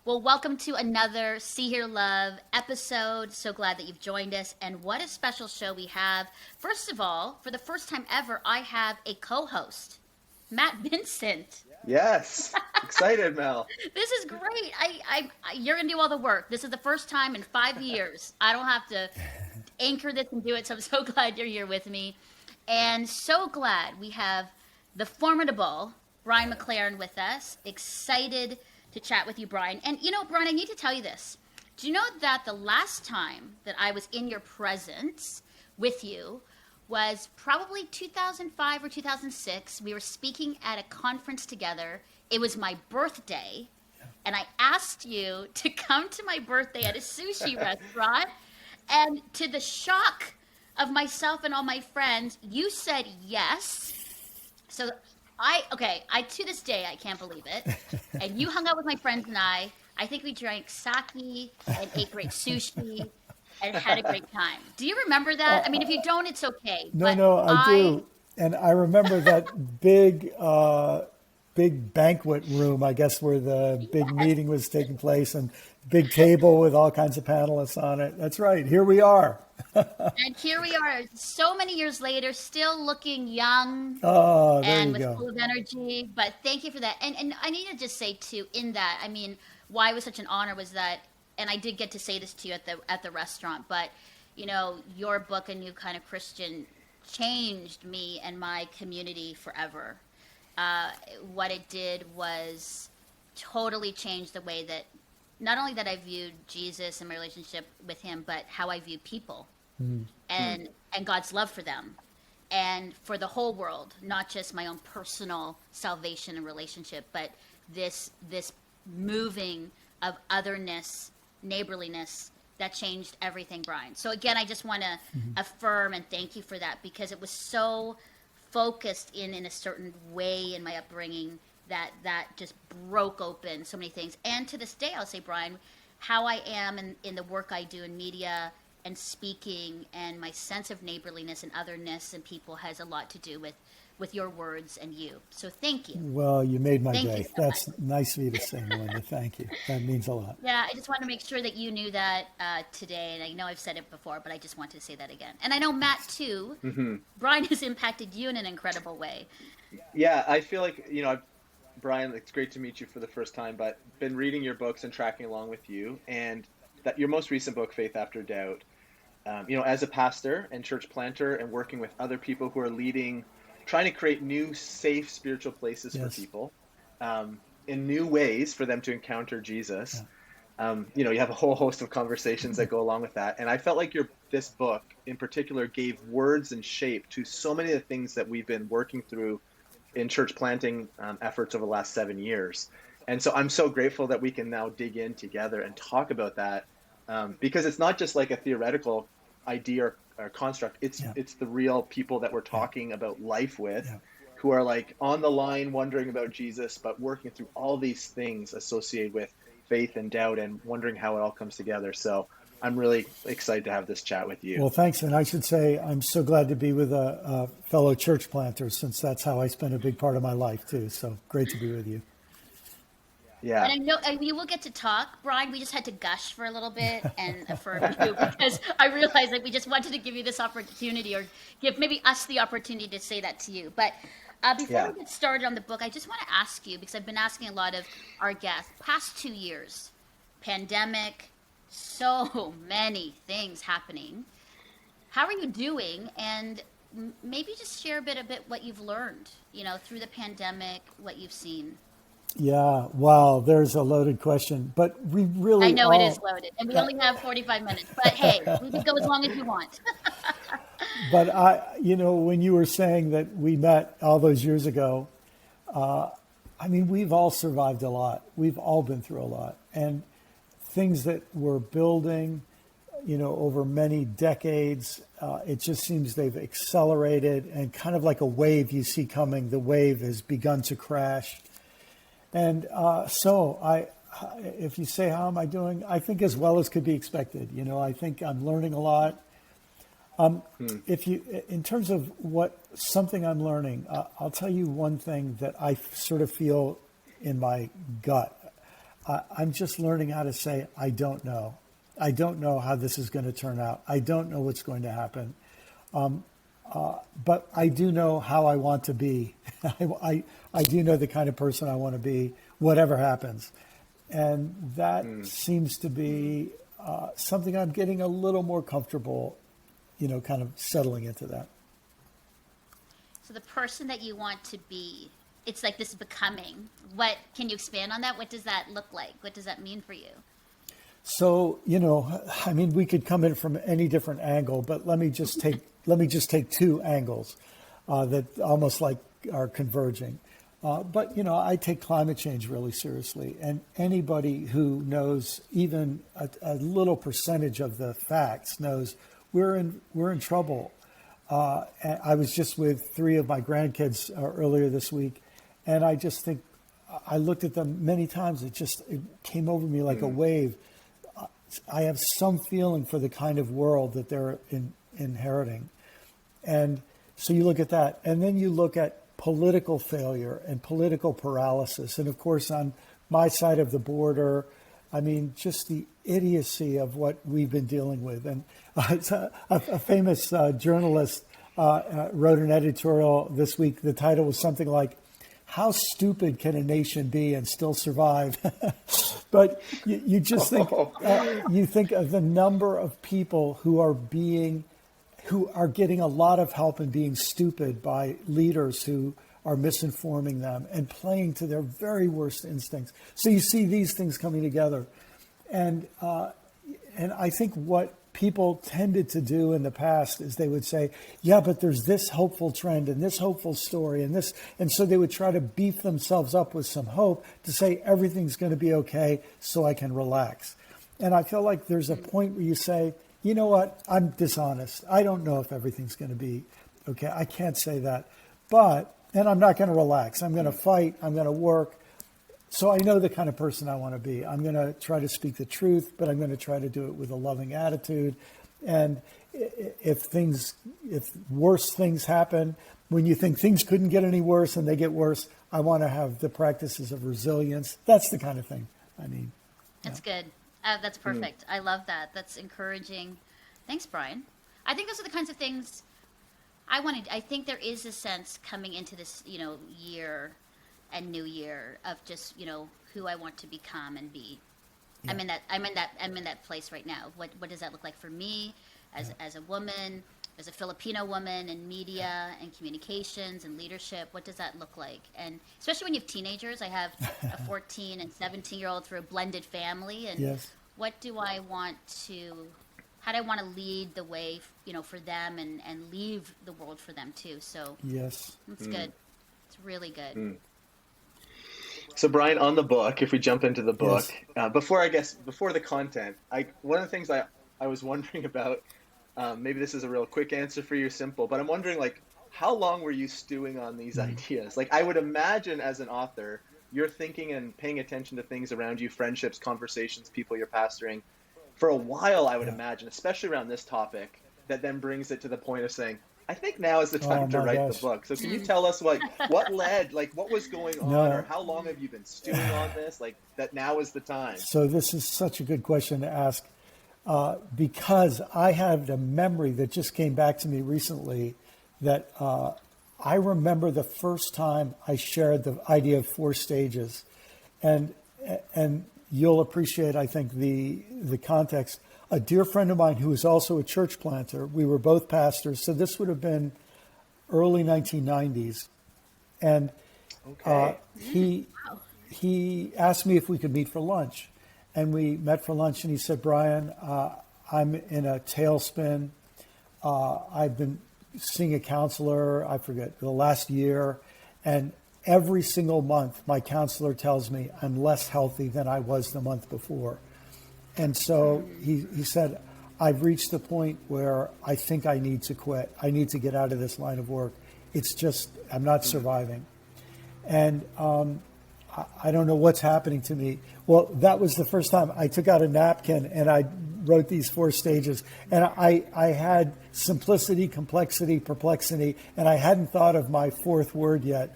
Well, welcome to another See Hear Love episode. So glad that you've joined us. And what a special show we have. First of all, for the first time ever, I have a co host, Matt Vincent. Yes. Excited, Mel. This is great. You're going to do all the work. This is the first time in 5 years. I don't have to anchor this and do it. So I'm so glad you're here with me. And so glad we have the formidable Brian McLaren with us. Excited to chat with you, Brian. And you know, Brian, I need to tell you this. Do you know that the last time that I was in your presence with you was probably 2005 or 2006? We were speaking at a conference together. It was my birthday, and I asked you to come to my birthday at a sushi restaurant. And to the shock of myself and all my friends, you said yes. So I to this day I can't believe it. And you hung out with my friends and I think we drank sake and ate great sushi and had a great time. Do you remember that? I mean, if you don't, it's okay. No, But no, I do. And I remember that big banquet room, I guess, where the big yes. meeting was taking place, and big table with all kinds of panelists on it. That's right. Here we are. And here we are, so many years later, still looking young Oh, there and you with go. full of energy. But thank you for that. And I need to just say too, in that, I mean, why it was such an honor was that, and I did get to say this to you at the restaurant, but you know, your book, A New Kind of Christian, changed me and my community forever. Uh, what it did was totally change the way that not only that I viewed Jesus and my relationship with him, but how I view people and God's love for them and for the whole world, not just my own personal salvation and relationship, but this moving of otherness, neighborliness that changed everything, Brian. So again, I just want to affirm and thank you for that because it was so focused in a certain way in my upbringing that just broke open so many things. And to this day, I'll say, Brian, how I am in the work I do in media and speaking and my sense of neighborliness and otherness and people has a lot to do with your words and you. So thank you. Well, you made my Thank you day. so That's much. nice of you to say, Melinda. Thank you. That means a lot. Yeah, I just want to make sure that you knew that today. And I know I've said it before, but I just wanted to say that again. And I know Matt, too. Brian has impacted you in an incredible way. Yeah, I feel like, Brian, it's great to meet you for the first time, but been reading your books and tracking along with you. And that your most recent book, Faith After Doubt, as a pastor and church planter and working with other people who are leading, trying to create new, safe spiritual places for Yes. people in new ways for them to encounter Yeah. Jesus. You have a whole host of conversations that go along with that. And I felt like this book in particular gave words and shape to so many of the things that we've been working through in church planting efforts over the last 7 years. And so I'm so grateful that we can now dig in together and talk about that because it's not just like a theoretical idea or construct. Yeah. It's the real people that we're Yeah. talking about life with Yeah. who are like on the line wondering about Jesus, but working through all these things associated with faith and doubt and wondering how it all comes together. So I'm really excited to have this chat with you. Well, thanks. And I should say, I'm so glad to be with a fellow church planter since that's how I spent a big part of my life, too. So great to be with you. And Yeah. I know we will get to talk, Brian. We just had to gush for a little bit and affirm you because I realized that we just wanted to give you this opportunity or give maybe us the opportunity to say that to you. But before Yeah. we get started on the book, I just want to ask you because I've been asking a lot of our guests, past 2 years, pandemic, so many things happening. How are you doing? And maybe just share a bit what you've learned, through the pandemic, what you've seen. Yeah. Wow. There's a loaded question, but we I really know it is all, loaded, and we only have 45 minutes. But hey, we can go as long as you want. but when you were saying that we met all those years ago, I mean, we've all survived a lot. We've all been through a lot. And things that we're building, over many decades, it just seems they've accelerated and kind of like a wave you see coming, the wave has begun to crash. And if you say, how am I doing? I think as well as could be expected. I think I'm learning a lot. In terms of something I'm learning, I'll tell you one thing that I sort of feel in my gut. I'm just learning how to say, I don't know. I don't know how this is going to turn out. I don't know what's going to happen. But I do know how I want to be. I do know the kind of person I want to be, whatever happens. And that seems to be something I'm getting a little more comfortable, kind of settling into that. So the person that you want to be, it's like this becoming. What can you expand on that? What does that look like? What does that mean for you? So, we could come in from any different angle, but let me just take two angles that almost like are converging. But I take climate change really seriously, and anybody who knows even a little percentage of the facts knows we're in trouble. And I was just with 3 of my grandkids earlier this week, and I just think I looked at them many times. It came over me like a wave. I have some feeling for the kind of world that they're inheriting. And so you look at that, and then you look at political failure and political paralysis. And of course, on my side of the border, just the idiocy of what we've been dealing with. And a famous journalist wrote an editorial this week. The title was something like, "How stupid can a nation be and still survive?" But you just think, you think of the number of people who are getting a lot of help and being stupid by leaders who are misinforming them and playing to their very worst instincts. So you see these things coming together. And I think what people tended to do in the past is they would say, yeah, but there's this hopeful trend and this hopeful story and this. And so they would try to beef themselves up with some hope to say everything's going to be okay so I can relax. And I feel like there's a point where you say, you know what, I'm dishonest. I don't know if everything's going to be okay. I can't say that. And I'm not going to relax. I'm going to fight. I'm going to work. So I know the kind of person I want to be. I'm going to try to speak the truth, but I'm going to try to do it with a loving attitude. And if worse things happen, when you think things couldn't get any worse and they get worse, I want to have the practices of resilience. That's the kind of thing I need. That's good. That's perfect. I love that. That's encouraging. Thanks, Brian. I think those are the kinds of things I think there is a sense coming into this, year and new year of just, who I want to become and be. Yeah. I'm in that place right now. What does that look like for me as a woman, as a Filipino woman in media and communications and leadership? What does that look like? And especially when you have teenagers, I have a 14 and 17-year-old through a blended family. And yes. How do I want to lead the way, for them and leave the world for them too? So yes, it's good. It's really good. So Brian, on the book, if we jump into the book, yes. Before the content, one of the things I was wondering about, maybe this is a real quick answer for you, simple, but I'm wondering, how long were you stewing on these ideas? I would imagine as an author, you're thinking and paying attention to things around you, friendships, conversations, people you're pastoring, for a while, I would imagine, especially around this topic, that then brings it to the point of saying, I think now is the time to write the book. So can you tell us what led, what was going on, or how long have you been stewing on this, that now is the time? So this is such a good question to ask, because I had a memory that just came back to me recently that I remember the first time I shared the idea of 4 stages. And you'll appreciate, I think, the context. A dear friend of mine who was also a church planter, we were both pastors, so this would have been early 1990s. And he asked me if we could meet for lunch. And we met for lunch, and he said, Brian, I'm in a tailspin. I've been seeing a counselor, I forget, the last year, and every single month, my counselor tells me I'm less healthy than I was the month before. And so he said, I've reached the point where I think I need to quit. I need to get out of this line of work. It's just, I'm not surviving. And I don't know what's happening to me. Well, that was the first time I took out a napkin and I wrote these 4 stages. And I had simplicity, complexity, perplexity, and I hadn't thought of my 4th word yet.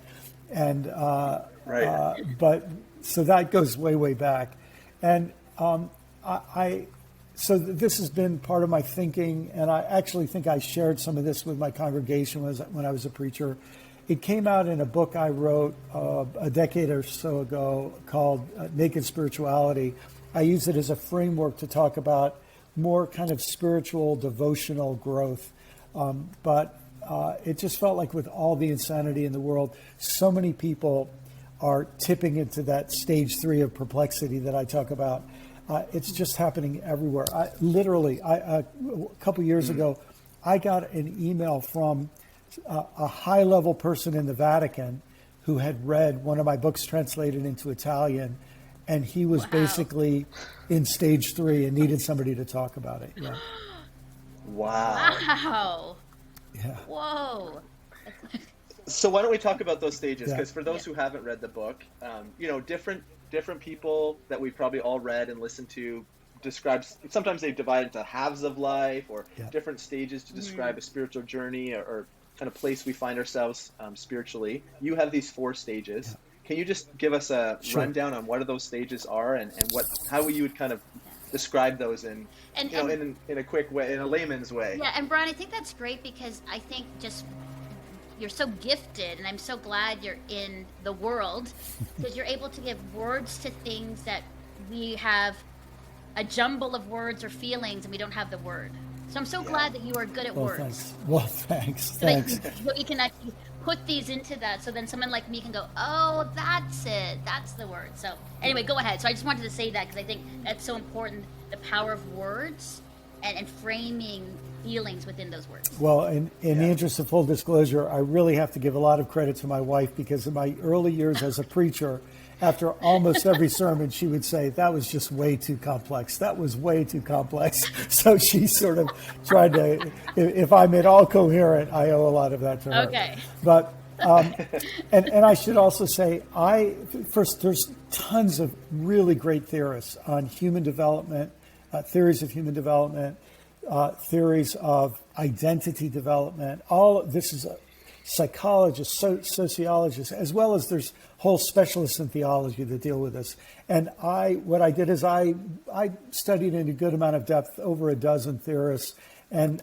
And but So that goes way, way back. And so this has been part of my thinking, and I actually think I shared some of this with my congregation when I was a preacher. It came out in a book I wrote a decade or so ago called Naked Spirituality. I use it as a framework to talk about more kind of spiritual, devotional growth. But it just felt like with all the insanity in the world, so many people are tipping into that stage 3 of perplexity that I talk about. It's just happening everywhere. A couple years ago, I got an email from a high-level person in the Vatican who had read one of my books translated into Italian, and he was basically in stage 3 and needed somebody to talk about it. Yeah. Wow. Yeah. Whoa. So why don't we talk about those stages? Because Yeah. for those who haven't read the book, different people that we probably all read and listened to describe, sometimes they divide into halves of life or different stages to describe a spiritual journey or kind of place we find ourselves spiritually. You have these 4 stages. Can you just give us a rundown on what those stages are and how you would kind of describe those in a quick way, in a layman's way? Yeah, and Brian, I think that's great because I think just you're so gifted, and I'm so glad you're in the world because you're able to give words to things that we have a jumble of words or feelings and we don't have the word. So I'm so glad that you are good at words. Thanks. So that you can actually put these into that, so then someone like me can go, oh, that's it, that's the word. So anyway, go ahead. So I just wanted to say that because I think that's so important, the power of words and framing feelings within those words. Well, in the interest of full disclosure, I really have to give a lot of credit to my wife because in my early years as a preacher, after almost every sermon, she would say, that was just way too complex. That was way too complex. So she sort of tried to, if I'm at all coherent, I owe a lot of that to her. Okay. But, and I should also say, there's tons of really great theorists on human development, theories of human development, theories of identity development. All this is psychologists, sociologists, as well as there's whole specialists in theology that deal with this. And what I did is I studied in a good amount of depth over a dozen theorists and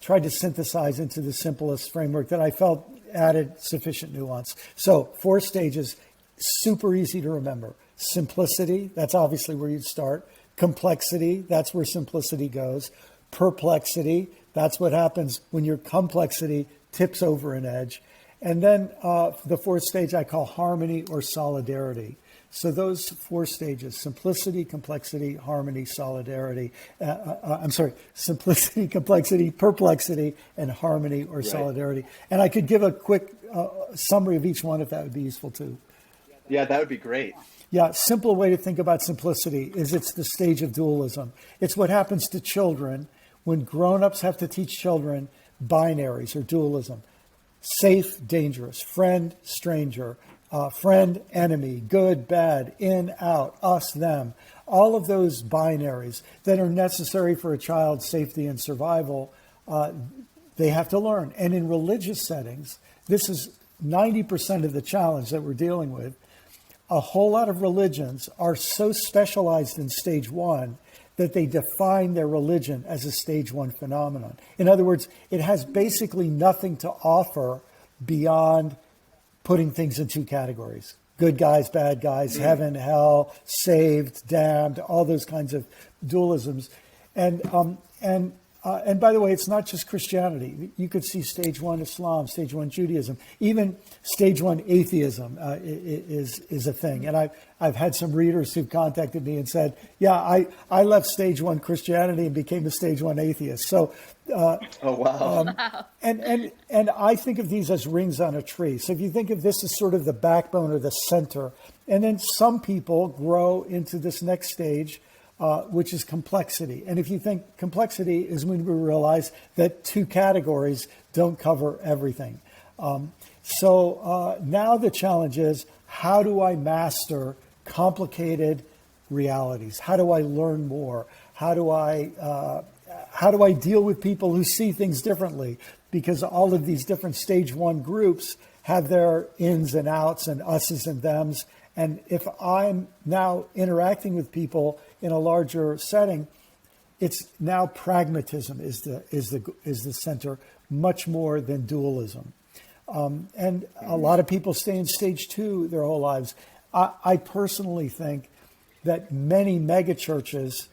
tried to synthesize into the simplest framework that I felt added sufficient nuance. So 4 stages, super easy to remember. Simplicity, that's obviously where you'd start. Complexity, that's where simplicity goes. Perplexity, that's what happens when your complexity tips over an edge. And then the 4th stage I call harmony or solidarity. So those 4 stages, simplicity, complexity, harmony, solidarity. Simplicity, complexity, perplexity, and harmony or solidarity. And I could give a quick summary of each one if that would be useful too. Yeah, that would be great. Yeah, simple way to think about simplicity is it's the stage of dualism. It's what happens to children when grown-ups have to teach children binaries or dualism. Safe, dangerous, friend, stranger, friend, enemy, good, bad, in, out, us, them. All of those binaries that are necessary for a child's safety and survival, they have to learn. And in religious settings, this is 90% of the challenge that we're dealing with. A whole lot of religions are so specialized in stage 1 that they define their religion as a stage 1 phenomenon. In other words, it has basically nothing to offer beyond putting things in 2 categories. Good guys, bad guys, heaven, hell, saved, damned, all those kinds of dualisms. And by the way, it's not just Christianity. You could see stage 1 Islam, stage 1 Judaism, even stage 1 atheism is a thing. And I've had some readers who've contacted me and said, yeah, I left stage 1 Christianity and became a stage 1 atheist. So, oh, wow. And I think of these as rings on a tree. So if you think of this as sort of the backbone or the center, and then some people grow into this next stage, which is complexity. And if you think complexity is when we realize that 2 categories don't cover everything. So now the challenge is, how do I master complicated realities? How do I learn more? How do I deal with people who see things differently? Because all of these different stage 1 groups have their ins and outs and us's and thems. And if I'm now interacting with people in a larger setting, it's now pragmatism is the center, much more than dualism. And a lot of people stay in stage 2 their whole lives. I personally think that many megachurches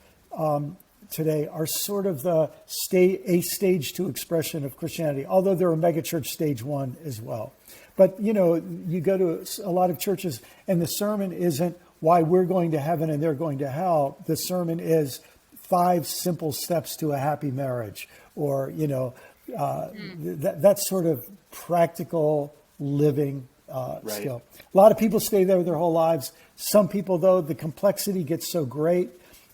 today are sort of a stage 2 expression of Christianity, although there are megachurch stage 1 as well. But, you go to a lot of churches and the sermon isn't why we're going to heaven and they're going to hell. The sermon is 5 simple steps to a happy marriage, or, that sort of practical living skill. A lot of people stay there their whole lives. Some people, though, the complexity gets so great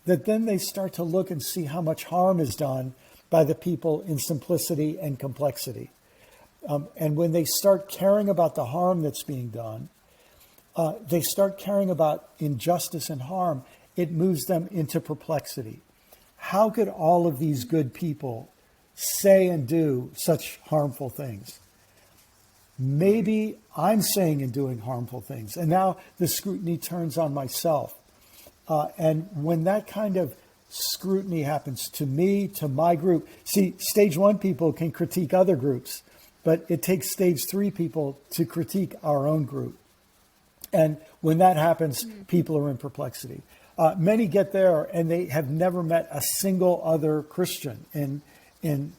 that then they start to look and see how much harm is done by the people in simplicity and complexity. And when they start caring about the harm that's being done, they start caring about injustice and harm. It moves them into perplexity. How could all of these good people say and do such harmful things? Maybe I'm saying and doing harmful things. And now the scrutiny turns on myself. And when that kind of scrutiny happens to me, to my group, see, stage 1 people can critique other groups, but it takes stage 3 people to critique our own group. And when that happens, people are in perplexity. Many get there and they have never met a single other Christian in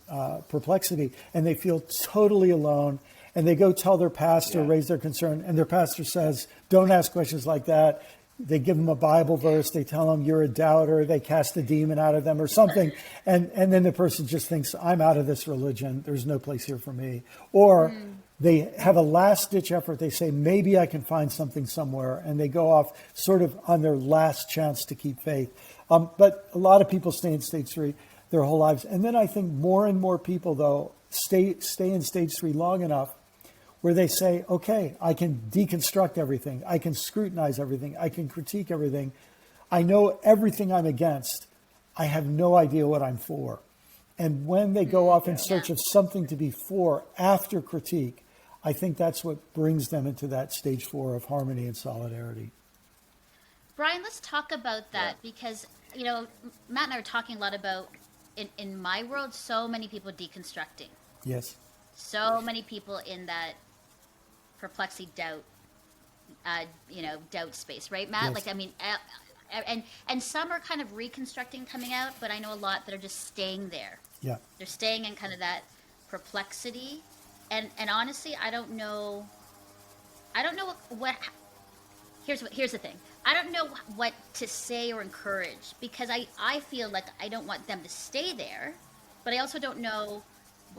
perplexity, and they feel totally alone. And they go tell their pastor, raise their concern, and their pastor says, don't ask questions like that. They give them a Bible verse. They tell them you're a doubter. They cast a demon out of them or something. And then the person just thinks, I'm out of this religion. There's no place here for me. Or they have a last ditch effort. They say, maybe I can find something somewhere. And they go off sort of on their last chance to keep faith. But a lot of people stay in stage 3 their whole lives. And then I think more and more people, though, stay in stage 3 long enough where they say, okay, I can deconstruct everything. I can scrutinize everything. I can critique everything. I know everything I'm against. I have no idea what I'm for. And when they go off in search of something to be for after critique, I think that's what brings them into that stage 4 of harmony and solidarity. Brian, let's talk about that because, Matt and I were talking a lot about, in my world, so many people deconstructing. Yes. So many people in that perplexity, doubt, doubt space, right, Matt? Yes. And some are kind of reconstructing, coming out, but I know a lot that are just staying there. Yeah. They're staying in kind of that perplexity, and honestly, I don't know what. Here's the thing. I don't know what to say or encourage because I feel like I don't want them to stay there, but I also don't know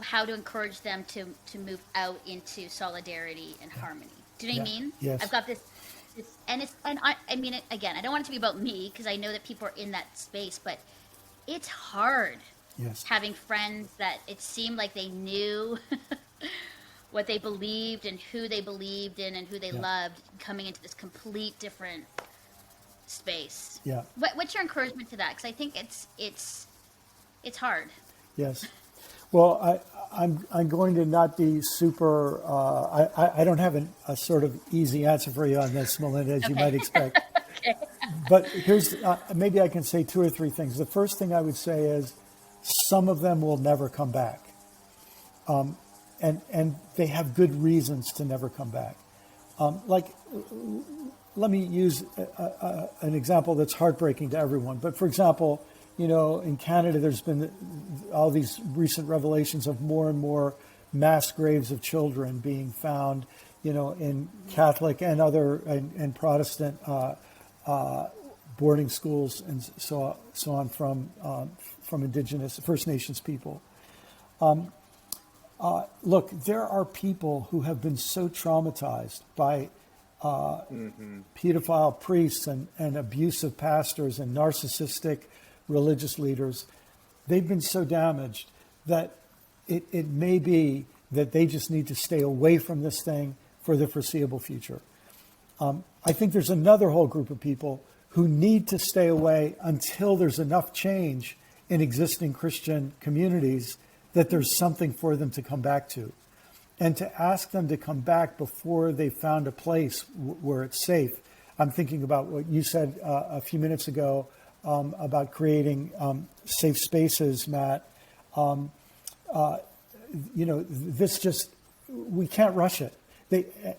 how to encourage them to move out into solidarity and harmony. Do you know what I mean? Yes. I've got this and I mean, again, I don't want it to be about me because I know that people are in that space, but it's hard. Yes. Having friends that it seemed like they knew what they believed and who they believed in and who they loved, coming into this complete different space. Yeah. What's your encouragement to that? Because I think it's hard. Yes. Well, I'm going to not be super. I don't have a sort of easy answer for you on this, Melinda, as you might expect. Okay. But here's maybe I can say 2 or 3 things. The first thing I would say is some of them will never come back, and they have good reasons to never come back. Let me use an example that's heartbreaking to everyone. But for example, in Canada, there's been all these recent revelations of more and more mass graves of children being found, in Catholic and other and Protestant boarding schools and so on from Indigenous First Nations people. Look, there are people who have been so traumatized by pedophile priests and abusive pastors and narcissistic religious leaders. They've been so damaged that it may be that they just need to stay away from this thing for the foreseeable future. I think there's another whole group of people who need to stay away until there's enough change in existing Christian communities that there's something for them to come back to. And to ask them to come back before they found a place where it's safe, I'm thinking about what you said a few minutes ago about creating safe spaces, Matt. This just, we can't rush it.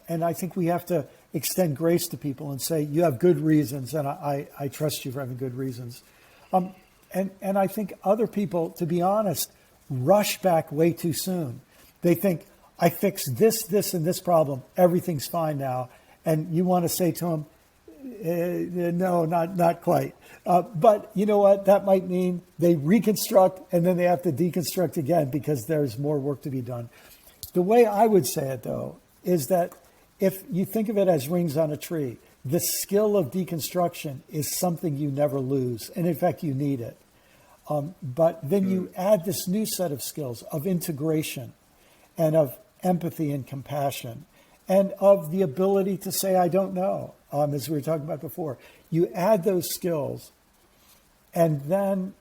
And I think we have to extend grace to people and say, you have good reasons, and I trust you for having good reasons. And I think other people, to be honest, rush back way too soon. They think, I fixed this, and this problem. Everything's fine now. And you want to say to them, no, not quite. But you know what? That might mean they reconstruct and then they have to deconstruct again because there's more work to be done. The way I would say it, though, is that if you think of it as rings on a tree, the skill of deconstruction is something you never lose. And in fact, you need it. But then you add this new set of skills of integration and of empathy and compassion and of the ability to say, I don't know, as we were talking about before. You add those skills and then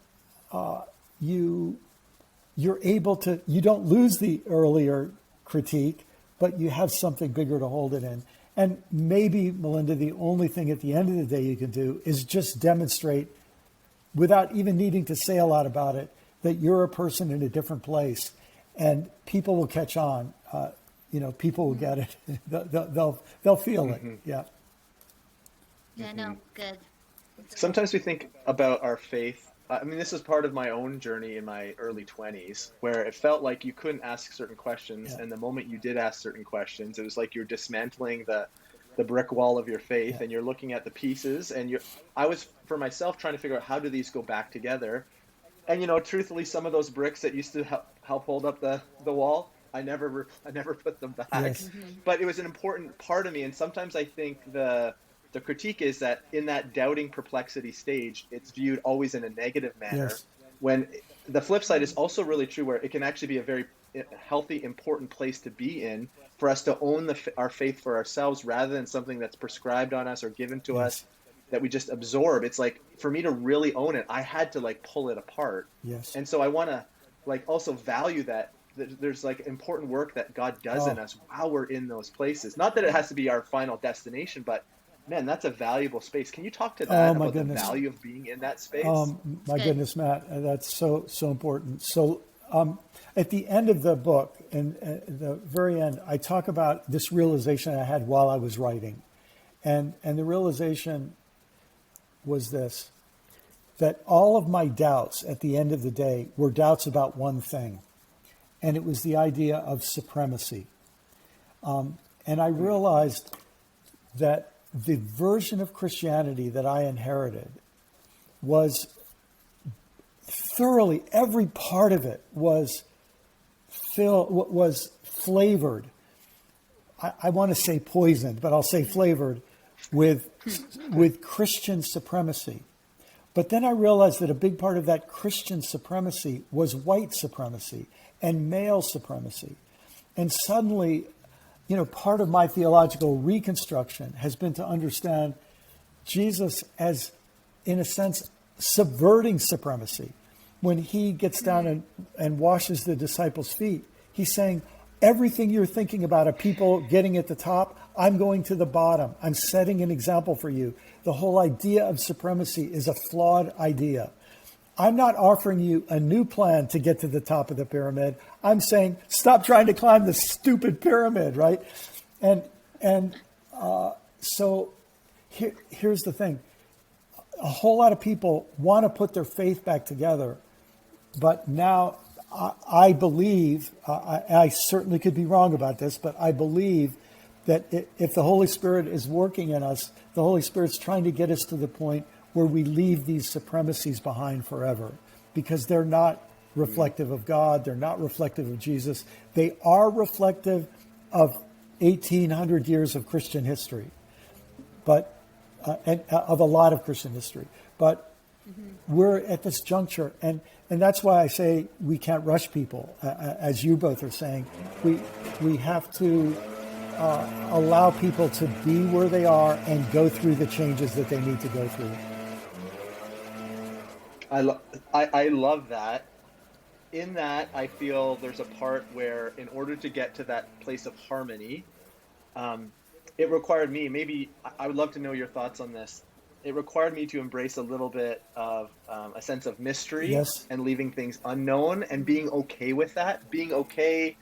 you're able to, you don't lose the earlier critique, but you have something bigger to hold it in. And maybe, Melinda, the only thing at the end of the day you can do is just demonstrate, without even needing to say a lot about it, that you're a person in a different place, and people will catch on. People will get it. They'll feel it. Yeah. Yeah. No. Good. Sometimes we think about our faith. I mean, this is part of my own journey in my early 20s, where it felt like you couldn't ask certain questions. Yeah. And the moment you did ask certain questions, it was like you're dismantling the brick wall of your faith, yeah. And you're looking at the pieces. And I was, for myself, trying to figure out how do these go back together. And, truthfully, some of those bricks that used to help hold up the wall, I never put them back. Yes. Mm-hmm. But it was an important part of me. And sometimes I think the critique is that in that doubting perplexity stage, it's viewed always in a negative manner. Yes. When the flip side is also really true, where it can actually be a very healthy, important place to be in for us to own our faith for ourselves rather than something that's prescribed on us or given to us that we just absorb. It's like, for me to really own it, I had to pull it apart. Yes. And so I want to also value that there's important work that God does in us while we're in those places. Not that it has to be our final destination, but man, that's a valuable space. Can you talk to that about the value of being in that space? My goodness, Matt, that's so important. So at the end of the book, and at the very end, I talk about this realization I had while I was writing. And the realization was this, that all of my doubts at the end of the day were doubts about one thing. And it was the idea of supremacy. And I realized that the version of Christianity that I inherited was thoroughly, every part of it was flavored. I want to say poisoned, but I'll say flavored with Christian supremacy. But then I realized that a big part of that Christian supremacy was white supremacy and male supremacy. And suddenly, part of my theological reconstruction has been to understand Jesus as, in a sense, subverting supremacy. When he gets down and washes the disciples' feet, he's saying, everything you're thinking about of people getting at the top, I'm going to the bottom. I'm setting an example for you. The whole idea of supremacy is a flawed idea. I'm not offering you a new plan to get to the top of the pyramid. I'm saying, stop trying to climb the stupid pyramid, right? So here's the thing. A whole lot of people want to put their faith back together, but now I believe, I certainly could be wrong about this, but I believe that if the Holy Spirit is working in us, the Holy Spirit's trying to get us to the point where we leave these supremacies behind forever, because they're not reflective of God. They're not reflective of Jesus. They are reflective of 1,800 years of Christian history, but and of a lot of Christian history. But we're at this juncture, and that's why I say we can't rush people, as you both are saying. We have to allow people to be where they are and go through the changes that they need to go through. I love that. In that, I feel there's a part where, in order to get to that place of harmony, it required me, maybe I would love to know your thoughts on this. It required me to embrace a little bit of a sense of mystery Yes. and leaving things unknown and being okay with that, being okay,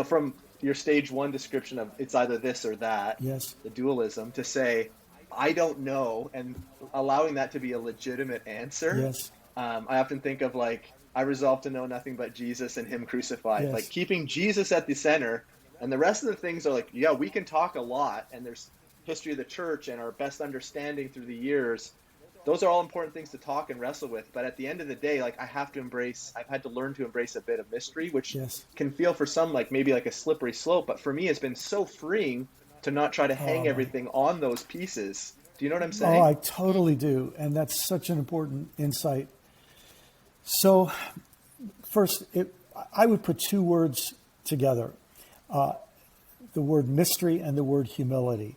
from your stage one description of it's either this or that, Yes. the dualism, to say, I don't know, and allowing that to be a legitimate answer. Yes. I often think of like, I resolve to know nothing but Jesus and Him crucified, like Yes. keeping Jesus at the center. And the rest of the things are like, yeah, we can talk a lot, and there's history of the church and our best understanding through the years. Those are all important things to talk and wrestle with. But at the end of the day, like I've had to learn to embrace a bit of mystery, which Yes. can feel for some like maybe like a slippery slope. But for me, it's been so freeing to not try to hang everything on those pieces. Do you know what I'm saying? Oh, I totally do. And that's such an important insight. So first, I would put two words together, the word mystery and the word humility.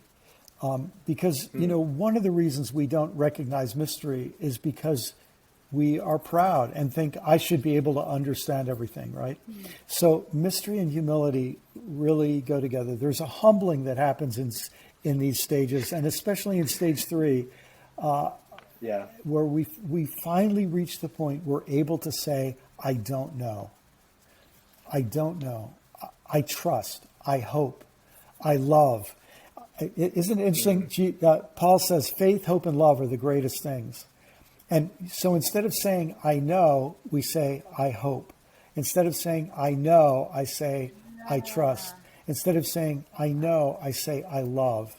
Because, one of the reasons we don't recognize mystery is because we are proud and think I should be able to understand everything, right? So mystery and humility really go together. There's a humbling that happens in these stages, and especially in stage 3, where we finally reach the point we're able to say, I don't know. I don't know. I trust. I hope. I love. Isn't it interesting? Paul says faith, hope, and love are the greatest things. And so instead of saying, I know, we say, I hope. Instead of saying, I know, I say, I trust. Instead of saying, I know, I say, I love.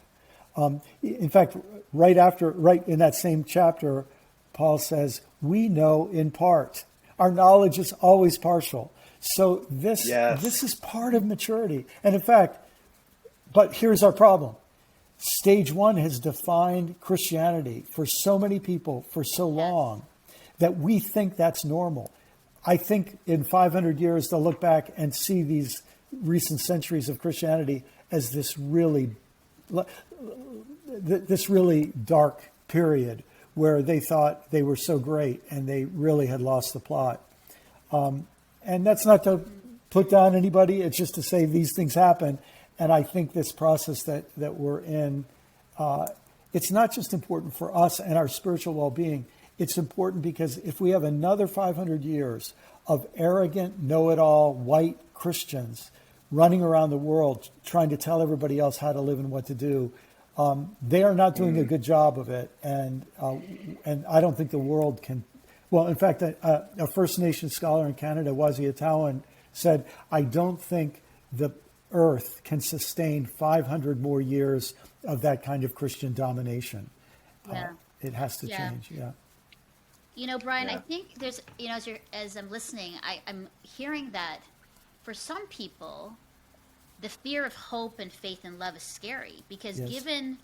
In fact, right in that same chapter, Paul says, we know in part. Our knowledge is always partial. So this is part of maturity. And in fact, but here's our problem. Stage 1 has defined Christianity for so many people for so long that we think that's normal. I think in 500 years, they'll look back and see these recent centuries of Christianity as this really dark period where they thought they were so great and they really had lost the plot. And that's not to put down anybody. It's just to say these things happen. And I think this process that we're in, it's not just important for us and our spiritual well-being. It's important because if we have another 500 years of arrogant, know-it-all white Christians running around the world trying to tell everybody else how to live and what to do, they are not doing a good job of it. And I don't think the world can. Well, in fact, a First Nation scholar in Canada, Wazia Towan, said, I don't think the Earth can sustain 500 more years of that kind of Christian domination. It has to change. Yeah. Brian, I think there's, as I'm listening, I'm hearing that for some people, the fear of hope and faith and love is scary because given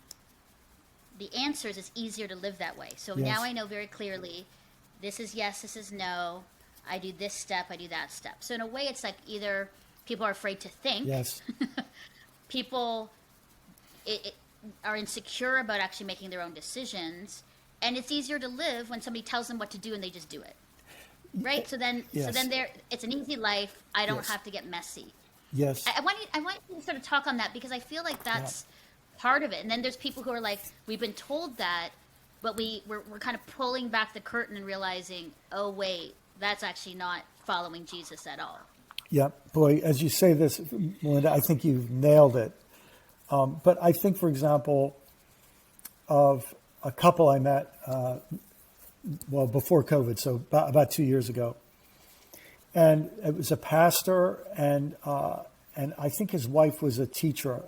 the answers, it's easier to live that way. So now I know very clearly, this is yes, this is no. I do this step, I do that step. So in a way, it's like either people are afraid to think. Yes. People are insecure about actually making their own decisions, and it's easier to live when somebody tells them what to do and they just do it. Right? So then it's an easy life. I don't have to get messy. Yes. I want you to sort of talk on that because I feel like that's part of it. And then there's people who are like, we've been told that, but we're kind of pulling back the curtain and realizing, oh wait, that's actually not following Jesus at all. Yeah, boy, as you say this, Melinda, I think you've nailed it. But I think, for example, of a couple I met, before COVID, so about 2 years ago. And it was a pastor, and I think his wife was a teacher.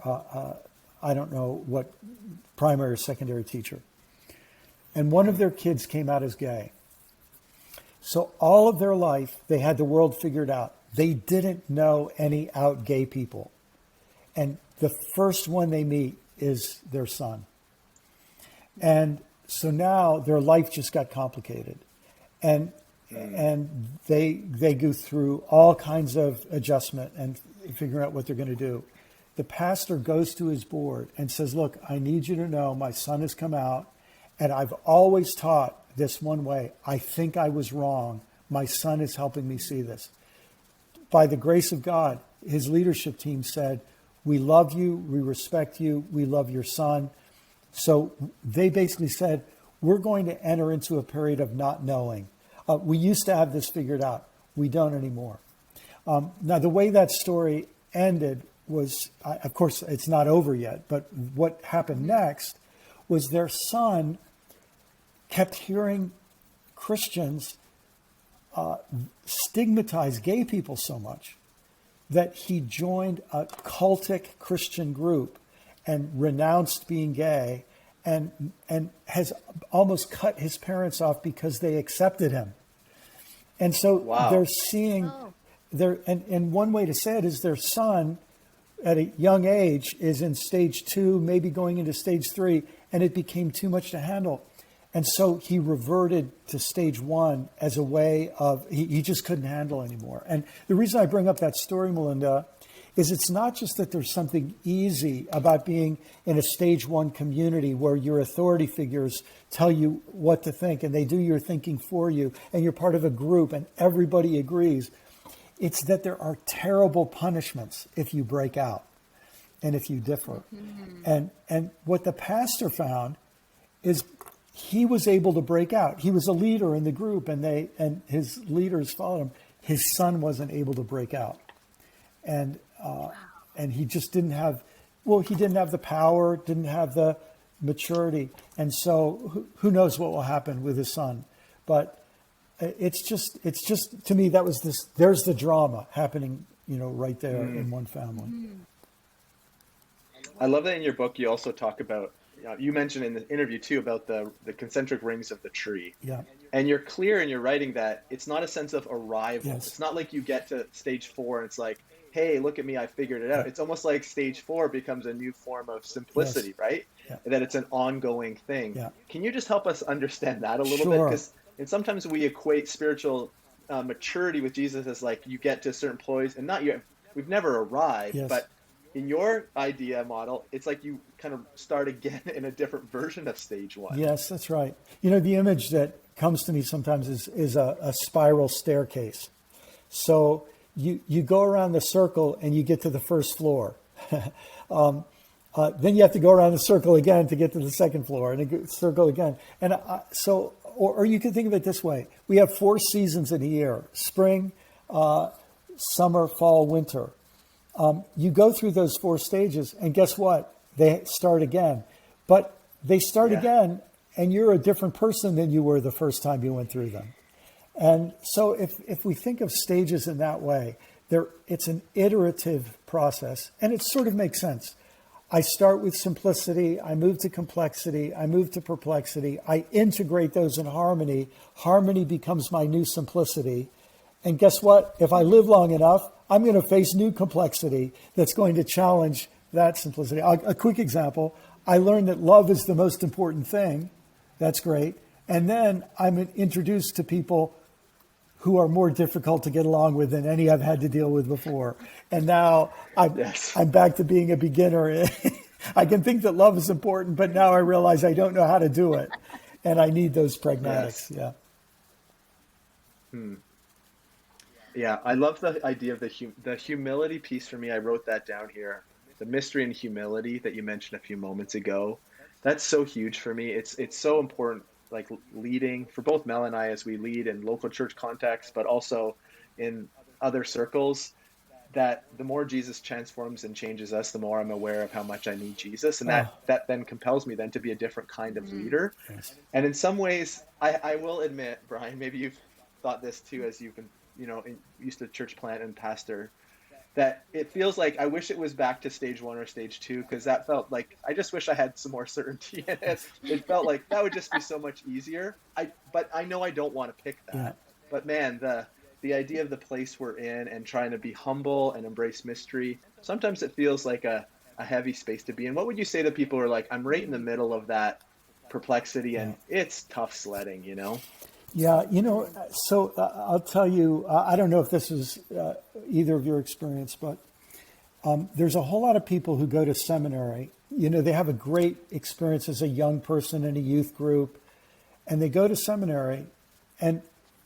I don't know what, primary or secondary teacher. And one of their kids came out as gay. So all of their life, they had the world figured out. They didn't know any out gay people. And the first one they meet is their son. And so now their life just got complicated. And they go through all kinds of adjustment and figuring out what they're going to do. The pastor goes to his board and says, look, I need you to know my son has come out, and I've always taught this one way. I think I was wrong. My son is helping me see this. By the grace of God, his leadership team said, We love you. We respect you. We love your son. So they basically said, we're going to enter into a period of not knowing. We used to have this figured out. We don't anymore. Now, the way that story ended was, of course, it's not over yet, but what happened next was their son kept hearing Christians stigmatize gay people so much that he joined a cultic Christian group and renounced being gay and has almost cut his parents off because they accepted him. And so they're seeing and one way to say it is their son at a young age is in stage 2, maybe going into stage 3, and it became too much to handle. And so he reverted to stage 1 as a way of, he just couldn't handle anymore. And the reason I bring up that story, Melinda, is it's not just that there's something easy about being in a stage 1 community where your authority figures tell you what to think and they do your thinking for you and you're part of a group and everybody agrees. It's that there are terrible punishments if you break out and if you differ. Mm-hmm. And what the pastor found is he was able to break out. He was a leader in the group and his leaders followed him. His son wasn't able to break out. And he just didn't have, he didn't have the power, didn't have the maturity. And so who knows what will happen with his son. But it's just to me, that was there's the drama happening, right there in one family. I love that in your book, you also talk about, you mentioned in the interview too, about the concentric rings of the tree. Yeah. And you're clear in your writing that it's not a sense of arrival. Yes. It's not like you get to stage 4 and it's like, hey, look at me, I figured it out. It's almost like stage 4 becomes a new form of simplicity, yes. Right? Yeah. And that it's an ongoing thing. Yeah. Can you just help us understand that a little bit? Because sometimes we equate spiritual maturity with Jesus as like you get to a certain place and we've never arrived, yes. But in your idea model, it's like you kind of start again in a different version of stage 1. Yes, that's right. The image that comes to me sometimes is a spiral staircase. So you go around the circle and you get to the first floor. Then you have to go around the circle again to get to the second floor and circle again. And or you can think of it this way. We have 4 seasons in a year: spring, summer, fall, winter. You go through those 4 stages and guess what? They start again. But they start again and you're a different person than you were the first time you went through them. And so if we think of stages in that way, it's an iterative process and it sort of makes sense. I start with simplicity, I move to complexity, I move to perplexity, I integrate those in harmony. Harmony becomes my new simplicity. And guess what? If I live long enough, I'm going to face new complexity that's going to challenge that simplicity. A quick example, I learned that love is the most important thing. That's great. And then I'm introduced to people who are more difficult to get along with than any I've had to deal with before. And now I'm back to being a beginner. I can think that love is important, but now I realize I don't know how to do it. And I need those pragmatics. Yes. Yeah. Yeah, I love the idea of the humility piece for me. I wrote that down here. The mystery and humility that you mentioned a few moments ago. That's so huge for me. It's so important, like leading for both Mel and I as we lead in local church contexts, but also in other circles, that the more Jesus transforms and changes us, the more I'm aware of how much I need Jesus. And that then compels me then to be a different kind of leader. Yes. And in some ways, I will admit, Brian, maybe you've thought this too, as you've been, used to church plant and pastor, that it feels like I wish it was back to stage 1 or stage 2, because that felt like, I just wish I had some more certainty in it. It felt like that would just be so much easier. But I know I don't want to pick that. Yeah. But man, the idea of the place we're in and trying to be humble and embrace mystery, sometimes it feels like a heavy space to be in. What would you say to people who are like, I'm right in the middle of that perplexity and it's tough sledding, Yeah, so I'll tell you, I don't know if this is either of your experience, but there's a whole lot of people who go to seminary. They have a great experience as a young person in a youth group, and they go to seminary, and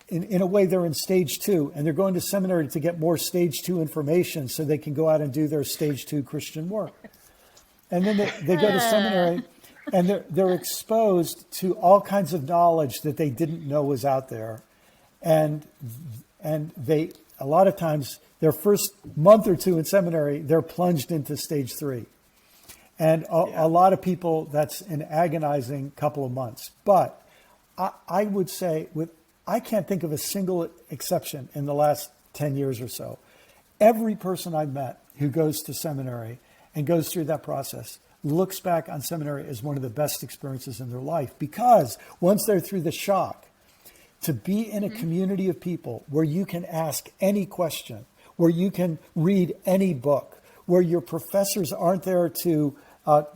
in a way, they're in stage 2, and they're going to seminary to get more stage 2 information so they can go out and do their stage 2 Christian work. And then they go to seminary, and they're exposed to all kinds of knowledge that they didn't know was out there. And they, a lot of times, their first month or two in seminary, they're plunged into stage 3. And a lot of people, that's an agonizing couple of months. But I would say, I can't think of a single exception in the last 10 years or so. Every person I've met who goes to seminary and goes through that process looks back on seminary as one of the best experiences in their life, because once they're through the shock, to be in a community of people where you can ask any question, where you can read any book, where your professors aren't there to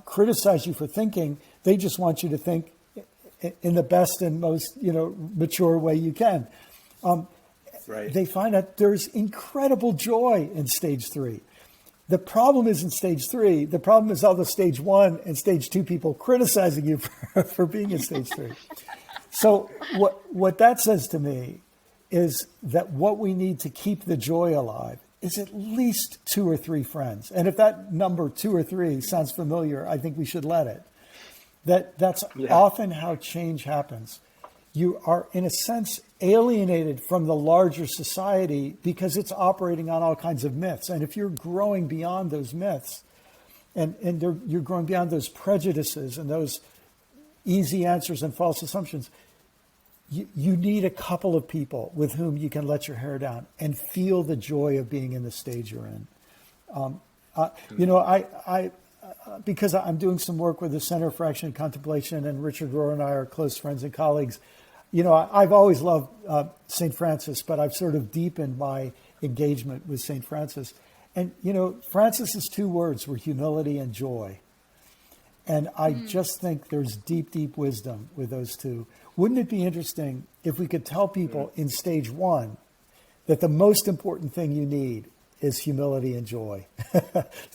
criticize you for thinking, they just want you to think in the best and most, mature way you can. Right. They find out there's incredible joy in stage 3. The problem is in stage 3. The problem is all the stage 1 and stage 2 people criticizing you for being in stage 3. So what that says to me is that what we need to keep the joy alive is at least 2 or 3 friends. And if that number 2 or 3 sounds familiar, I think we should let it. That's often how change happens. You are, in a sense, alienated from the larger society because it's operating on all kinds of myths. And if you're growing beyond those myths, and you're growing beyond those prejudices and those easy answers and false assumptions, you need a couple of people with whom you can let your hair down and feel the joy of being in the stage you're in. Because I'm doing some work with the Center for Action and Contemplation, and Richard Rohr and I are close friends and colleagues. I've always loved St. Francis, but I've sort of deepened my engagement with St. Francis. And, Francis's 2 words were humility and joy. And I just think there's deep, deep wisdom with those 2. Wouldn't it be interesting if we could tell people in stage 1 that the most important thing you need is humility and joy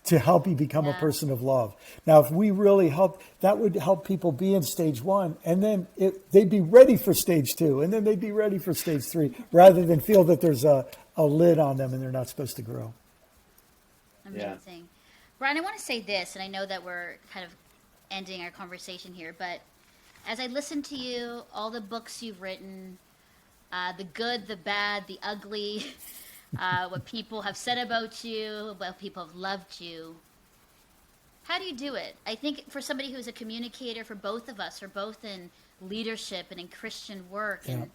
to help you become a person of love. Now, if we really help, that would help people be in stage 1, and then they'd be ready for stage 2, and then they'd be ready for stage 3, rather than feel that there's a lid on them and they're not supposed to grow. Amazing. Yeah. Brian, I want to say this, and I know that we're kind of ending our conversation here, but as I listen to you, all the books you've written, the good, the bad, the ugly, what people have said about you, what people have loved you, how do you do it? I think for somebody who's a communicator, for both of us, we're both in leadership and in Christian work, and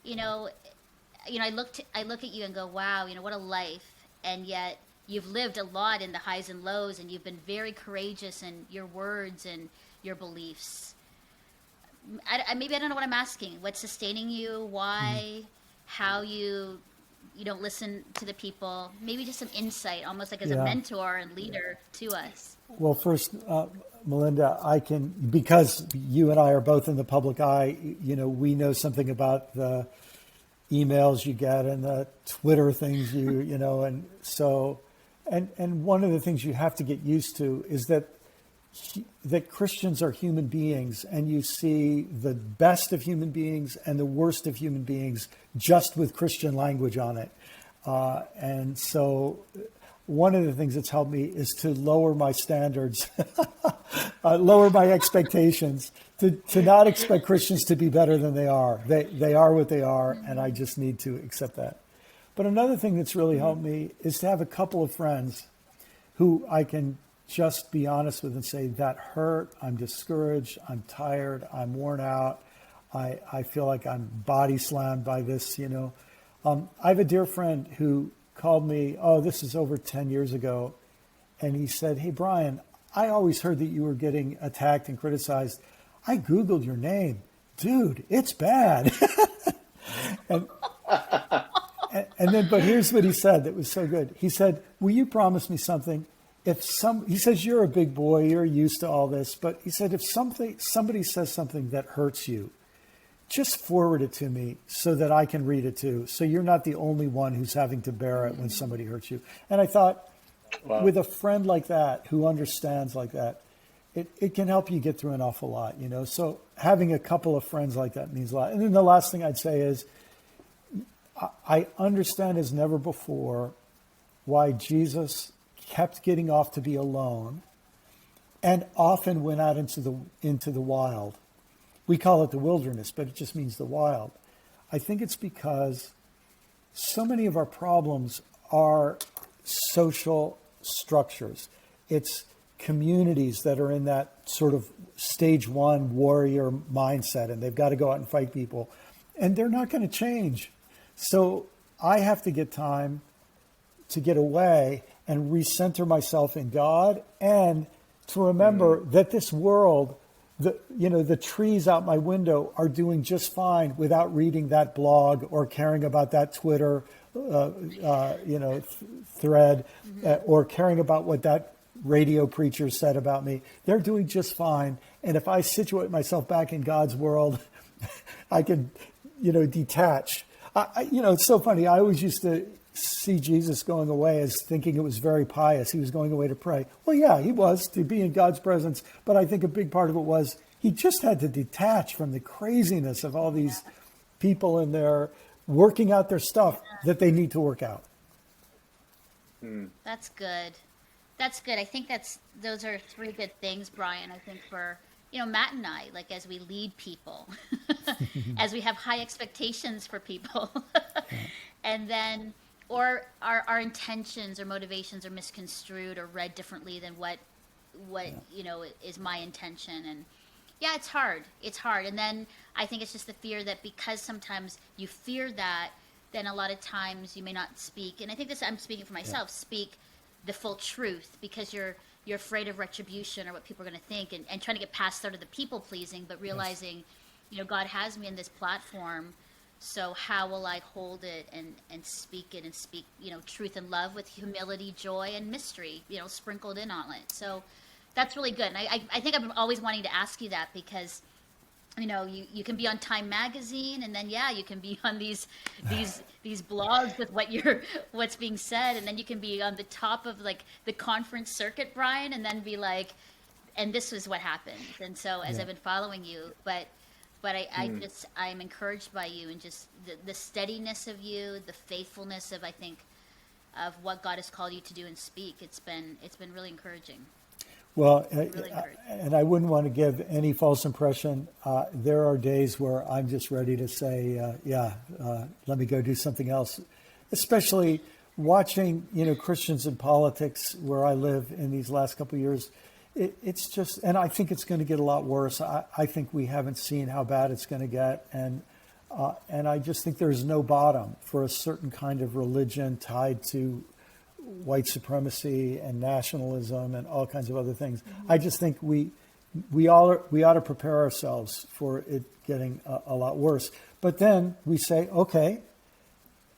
I look at you and go, wow, what a life, and yet you've lived a lot in the highs and lows, and you've been very courageous in your words and your beliefs. Maybe I don't know what I'm asking. What's sustaining you? Why? How you don't listen to the people? Maybe just some insight, almost like as a mentor and leader to us. Well, first, Melinda, because you and I are both in the public eye, we know something about the emails you get and the Twitter things and so, and one of the things you have to get used to is that Christians are human beings, and you see the best of human beings and the worst of human beings just with Christian language on it. And so one of the things that's helped me is to lower my standards, lower my expectations, to not expect Christians to be better than they are. They are what they are, and I just need to accept that. But another thing that's really helped me is to have a couple of friends who I can just be honest with and say, that hurt, I'm discouraged, I'm tired, I'm worn out, I feel like I'm body slammed by this, I have a dear friend who called me, this is over 10 years ago, and he said, hey, Brian, I always heard that you were getting attacked and criticized. I Googled your name. Dude, it's bad. And then, but here's what he said that was so good. He said, will you promise me something? He says, you're a big boy, you're used to all this, but he said, if somebody says something that hurts you, just forward it to me so that I can read it too. So you're not the only one who's having to bear it when somebody hurts you. And I thought, with a friend like that, who understands like that, it can help you get through an awful lot, So having a couple of friends like that means a lot. And then the last thing I'd say is, I understand as never before why Jesus kept getting off to be alone and often went out into the wild. We call it the wilderness, but it just means the wild. I think it's because so many of our problems are social structures. It's communities that are in that sort of stage one warrior mindset, and they've got to go out and fight people, and they're not going to change. So I have to get time to get away and recenter myself in God, and to remember that this world, the trees out my window are doing just fine without reading that blog or caring about that Twitter, thread, or caring about what that radio preacher said about me. They're doing just fine. And if I situate myself back in God's world, I can, detach. It's so funny. I always used to see Jesus going away as thinking it was very pious. He was going away to pray. Well, yeah, he was, to be in God's presence. But I think a big part of it was he just had to detach from the craziness of all these people in there working out their stuff that they need to work out. That's good. That's good. I think those are three good things, Brian. I think for, Matt and I, like as we lead people, as we have high expectations for people, and then, or our intentions or motivations are misconstrued or read differently than what is my intention. And yeah, it's hard. And then I think it's just the fear that because sometimes you fear that, then a lot of times you may not speak. And I think I'm speaking for myself, speak the full truth because you're afraid of retribution or what people are going to think, and trying to get past sort of the people pleasing, but realizing, God has me in this platform. So how will I hold it and speak it and speak, truth and love with humility, joy, and mystery, sprinkled in on it. So that's really good. And I think I've been always wanting to ask you that because, you can be on Time Magazine, and then you can be on these blogs with what's being said, and then you can be on the top of like the conference circuit, Brian, and then be like, and this was what happened. And so as I've been following you, but I'm encouraged by you and just the steadiness of you, the faithfulness of of what God has called you to do and speak. It's been really encouraging. Well, and I wouldn't want to give any false impression. There are days where I'm just ready to say, let me go do something else, especially watching, Christians in politics where I live in these last couple of years. It's just, and I think it's going to get a lot worse. I think we haven't seen how bad it's going to get. And I just think there's no bottom for a certain kind of religion tied to white supremacy and nationalism and all kinds of other things. I just think we ought to prepare ourselves for it getting a lot worse. But then we say, okay,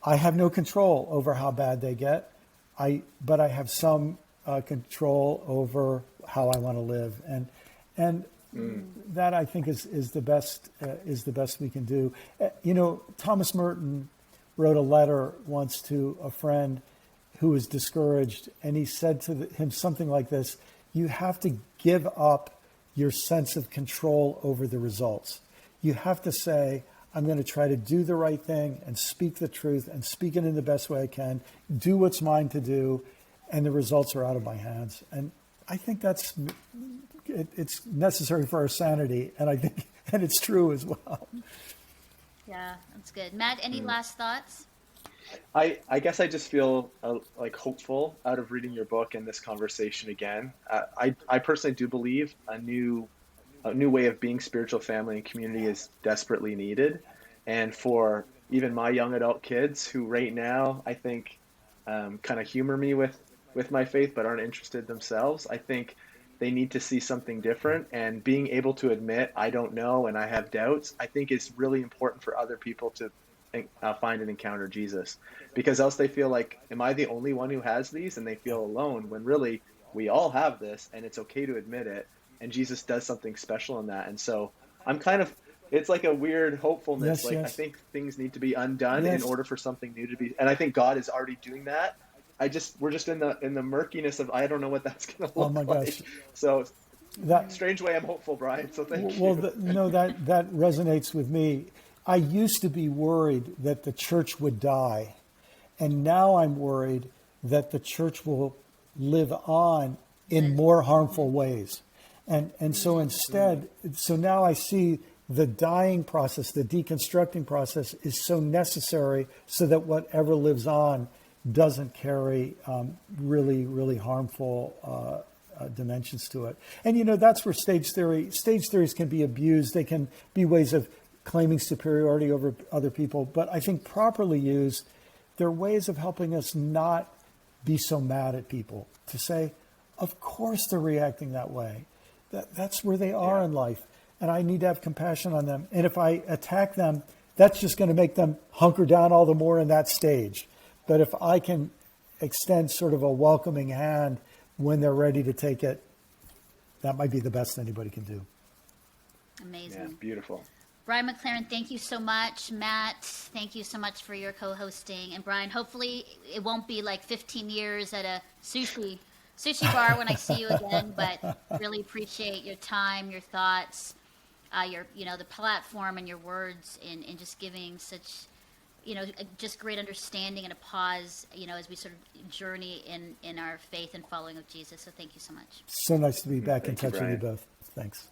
I have no control over how bad they get. But I have some control over how I want to live, and that I think is the best we can do. Thomas Merton wrote a letter once to a friend who was discouraged, and he said to him something like this: you have to give up your sense of control over the results. You have to say, I'm going to try to do the right thing and speak the truth and speak it in the best way I can, do what's mine to do, and the results are out of my hands. And I think it's necessary for our sanity, and it's true as well. Yeah, that's good. Matt, any last thoughts? I guess I just feel like hopeful out of reading your book and this conversation again. I personally do believe a new way of being spiritual family and community is desperately needed. And for even my young adult kids who right now, I think, kind of humor me with my faith, but aren't interested themselves, I think they need to see something different. And being able to admit, I don't know, and I have doubts, I think is really important for other people to find and encounter Jesus, because else they feel like, am I the only one who has these? And they feel alone, when really we all have this, and it's okay to admit it. And Jesus does something special in that. And so I'm it's like a weird hopefulness. Yes, yes. I think things need to be undone in order for something new to be. And I think God is already doing that. We're just in the murkiness of, I don't know what that's going to look like. Gosh. So that strange way, I'm hopeful, Brian. So thank you. Well, that resonates with me. I used to be worried that the church would die, and now I'm worried that the church will live on in more harmful ways. And so instead, so now I see the dying process, the deconstructing process is so necessary so that whatever lives on doesn't carry really, really harmful dimensions to it. And, that's where stage theories can be abused. They can be ways of claiming superiority over other people. But I think properly used, they're ways of helping us not be so mad at people, to say, of course they're reacting that way. That's where they are in life. And I need to have compassion on them. And if I attack them, that's just going to make them hunker down all the more in that stage. But if I can extend sort of a welcoming hand when they're ready to take it, that might be the best anybody can do. Amazing. Yeah, beautiful. Brian McLaren, thank you so much. Matt, thank you so much for your co-hosting. And Brian, hopefully it won't be like 15 years at a sushi bar when I see you again, but really appreciate your time, your thoughts, the platform and your words in just giving such, just great understanding and a pause, as we sort of journey in our faith and following of Jesus. So thank you so much. So nice to be back in touch with you Brian. both. Thanks.